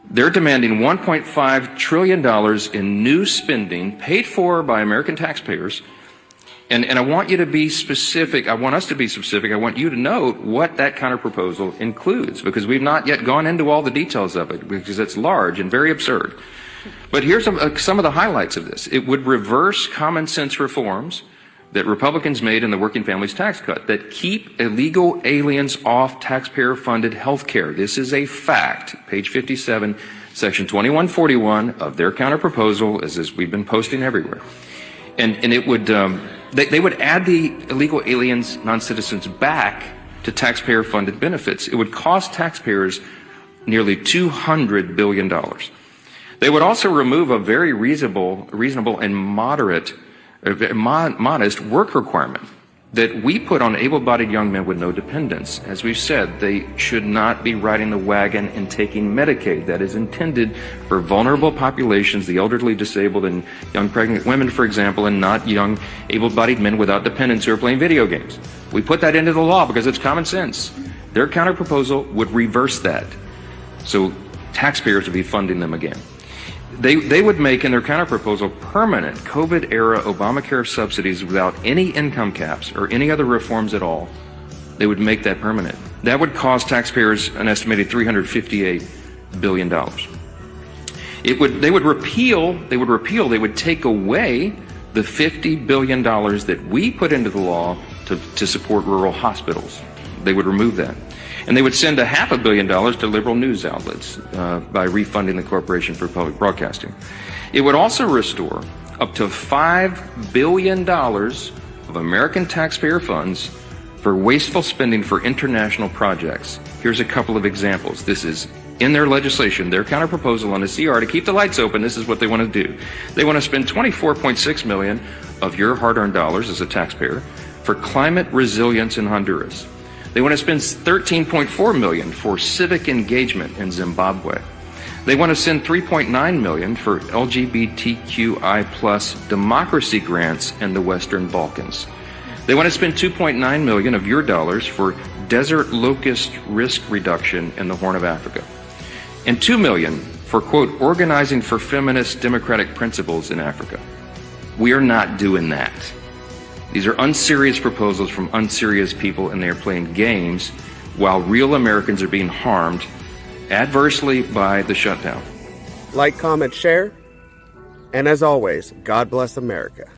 They're demanding $1.5 trillion in new spending paid for by American taxpayers. And I want you to be specific. I want us to be specific. I want you to note what that counterproposal includes, because we've not yet gone into all the details of it, because it's large and very absurd. But here's some of the highlights of this. It would reverse common sense reforms that Republicans made in the Working Families Tax Cut that keep illegal aliens off taxpayer-funded health care. This is a fact. Page 57, Section 2141 of their counterproposal, as we've been posting everywhere. And it would, they would add the illegal aliens, non-citizens, back to taxpayer-funded benefits. It would cost taxpayers nearly $200 billion. They would also remove a very reasonable and modest work requirement that we put on able-bodied young men with no dependents. As we've said, they should not be riding the wagon and taking Medicaid. That is intended for vulnerable populations, the elderly, disabled, and young pregnant women, for example, and not young able-bodied men without dependents who are playing video games. We put that into the law because it's common sense. Their counterproposal would reverse that, so taxpayers would be funding them again. They would make in their counterproposal permanent COVID-era Obamacare subsidies without any income caps or any other reforms at all. They would make that permanent. That would cost taxpayers an estimated $358 billion. They would take away the $50 billion that we put into the law to support rural hospitals. They would remove that. And they would send $500 million to liberal news outlets by refunding the Corporation for Public Broadcasting. It would also restore up to $5 billion of American taxpayer funds for wasteful spending for international projects. Here's a couple of examples. This is in their legislation, their counterproposal on the CR to keep the lights open. This is what they want to do. They want to spend $24.6 million of your hard-earned dollars as a taxpayer for climate resilience in Honduras. They want to spend $13.4 million for civic engagement in Zimbabwe. They want to send $3.9 million for LGBTQI+ democracy grants in the Western Balkans. They want to spend $2.9 million of your dollars for desert locust risk reduction in the Horn of Africa. And $2 million for, quote, organizing for feminist democratic principles in Africa. We are not doing that. These are unserious proposals from unserious people, and they are playing games while real Americans are being harmed adversely by the shutdown. Like, comment, share, and as always, God bless America.